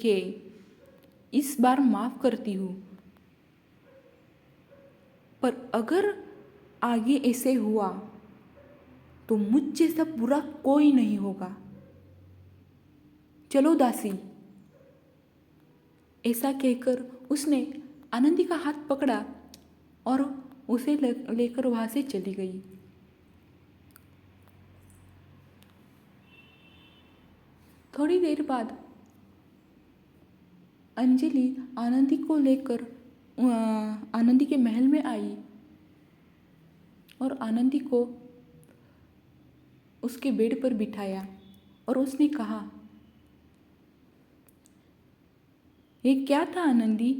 ठीक है, इस बार माफ़ करती हूँ, पर अगर आगे ऐसे हुआ तो मुझ जैसा बुरा कोई नहीं होगा। चलो दासी। ऐसा कहकर उसने आनंदी का हाथ पकड़ा और उसे लेकर वहाँ से चली गई। थोड़ी देर बाद अंजलि आनंदी को लेकर आनंदी के महल में आई और आनंदी को उसके बेड पर बिठाया और उसने कहा, ये क्या था आनंदी?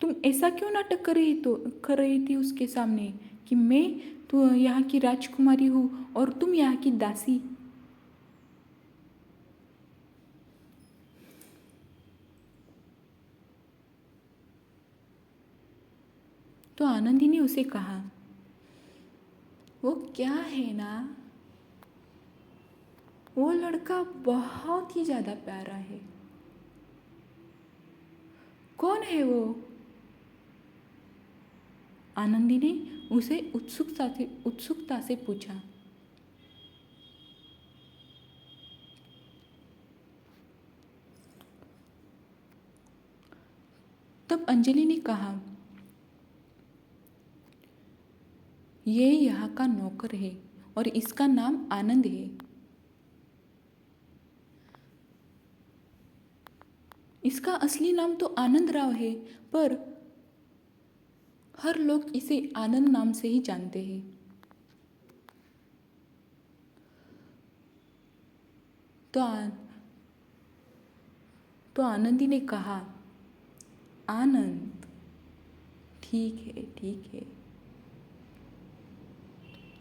तुम ऐसा क्यों नाटक कर रही थी उसके सामने कि मैं तो यहाँ की राजकुमारी हूँ और तुम यहाँ की दासी। तो आनंदी ने उसे कहा, वो क्या है ना, वो लड़का बहुत ही ज़्यादा प्यारा है। कौन है वो? आनंदी ने उसे उत्सुकता से पूछा। तब अंजलि ने कहा, ये यहाँ का नौकर है और इसका नाम आनंद है। इसका असली नाम तो आनंद राव है, पर हर लोग इसे आनंद नाम से ही जानते हैं। तो आनंदी ने कहा, आनंद, ठीक है ठीक है,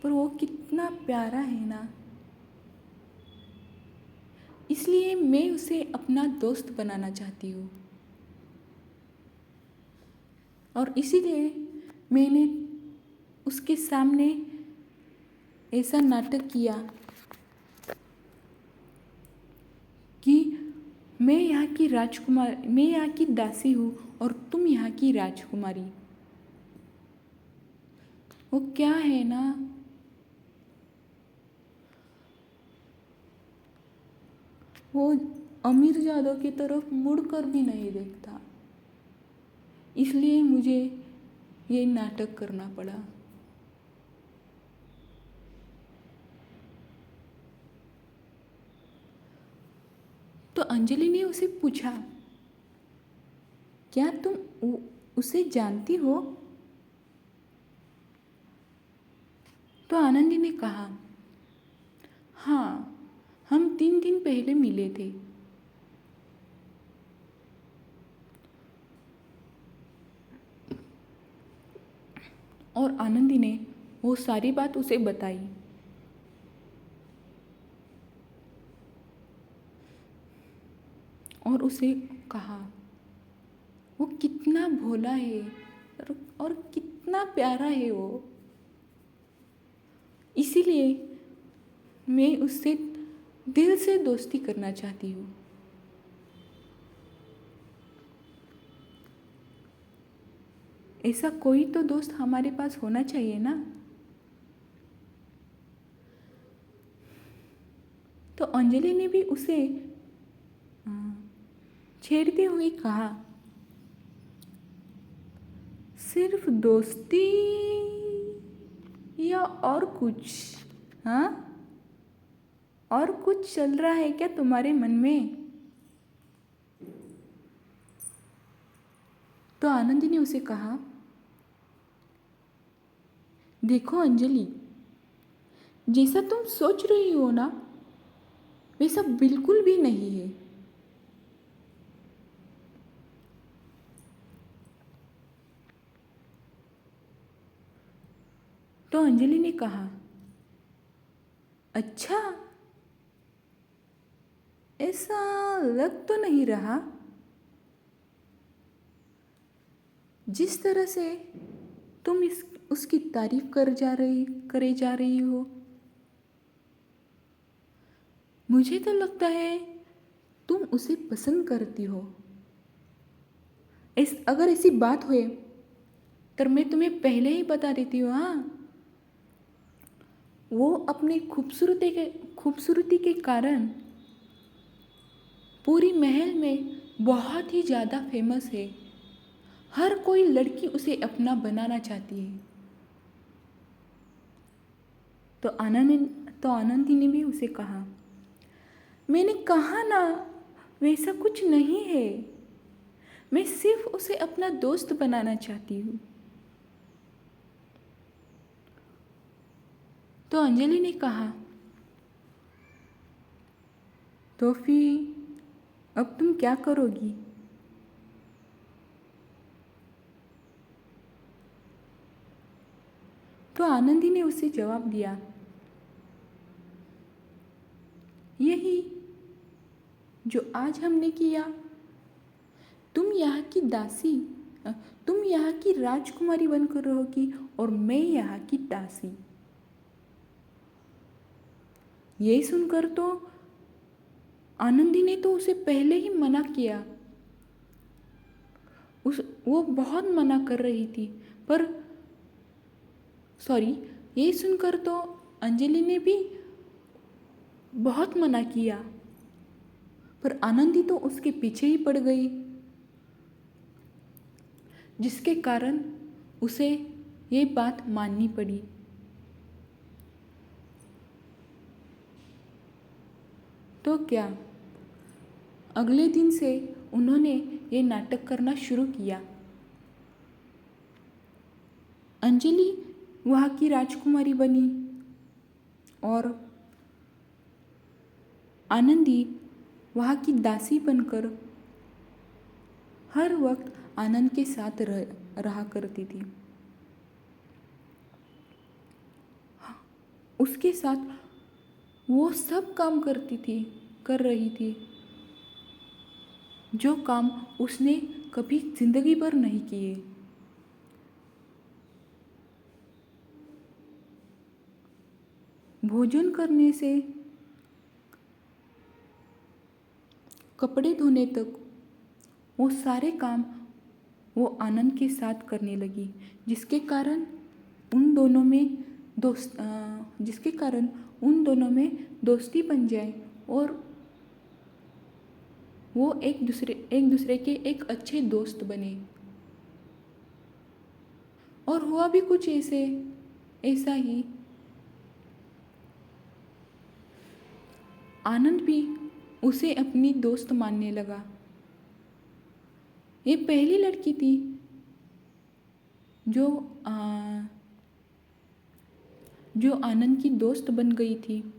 पर वो कितना प्यारा है ना, इसलिए मैं उसे अपना दोस्त बनाना चाहती हूँ और इसीलिए मैंने उसके सामने ऐसा नाटक किया कि मैं यहाँ की दासी हूँ और तुम यहाँ की राजकुमारी। वो क्या है ना, वो अमीरजादों की तरफ मुड़कर भी नहीं देखता, इसलिए मुझे ये नाटक करना पड़ा। तो अंजलि ने उसे पूछा, क्या तुम उसे जानती हो? तो आनंदी ने कहा, हाँ, हम 3 दिन पहले मिले थे। और आनंदी ने वो सारी बात उसे बताई। और उसे कहा, वो कितना भोला है और कितना प्यारा है वो, इसीलिए मैं उससे दिल से दोस्ती करना चाहती हूँ। ऐसा कोई तो दोस्त हमारे पास होना चाहिए ना। तो अंजलि ने भी उसे छेड़ते हुए कहा, सिर्फ दोस्ती या और कुछ? हाँ, और कुछ चल रहा है क्या तुम्हारे मन में? तो आनंदी ने उसे कहा, देखो अंजलि, जैसा तुम सोच रही हो ना, वैसा बिल्कुल भी नहीं है। तो अंजलि ने कहा, अच्छा, ऐसा लग तो नहीं रहा। जिस तरह से तुम उसकी तारीफ करे जा रही हो, मुझे तो लगता है तुम उसे पसंद करती हो। अगर ऐसी बात हुए तो मैं तुम्हें पहले ही बता देती हूँ। हाँ, वो अपनी खूबसूरती के कारण पूरी महल में बहुत ही ज़्यादा फेमस है। हर कोई लड़की उसे अपना बनाना चाहती है। तो आनंदी ने भी उसे कहा, मैंने कहा ना, वैसा कुछ नहीं है। मैं सिर्फ उसे अपना दोस्त बनाना चाहती हूँ। तो अंजलि ने कहा, तो फिर अब तुम क्या करोगी? तो आनंदी ने उसे जवाब दिया, यही जो आज हमने किया। तुम यहाँ की दासी, तुम यहाँ की राजकुमारी बनकर रहोगी और मैं यहाँ की दासी। ये सुनकर तो आनंदी ने तो उसे पहले ही मना किया। वो बहुत मना कर रही थी, पर सॉरी, ये सुनकर तो अंजलि ने भी बहुत मना किया, पर आनंदी तो उसके पीछे ही पड़ गई, जिसके कारण उसे ये बात माननी पड़ी। तो क्या, अगले दिन से उन्होंने ये नाटक करना शुरू किया। अंजलि वहाँ की राजकुमारी बनी और आनंदी वहाँ की दासी बनकर हर वक्त आनंद के साथ रहा करती थी। उसके साथ वो सब काम कर रही थी जो काम उसने कभी जिंदगी भर नहीं किए। भोजन करने से कपड़े धोने तक वो सारे काम वो आनंद के साथ करने लगी, जिसके कारण उन दोनों में दोस्ती बन जाए और वो एक दूसरे के एक अच्छे दोस्त बने। और हुआ भी कुछ ऐसा ही। आनंद भी उसे अपनी दोस्त मानने लगा। ये पहली लड़की थी जो आनंद की दोस्त बन गई थी।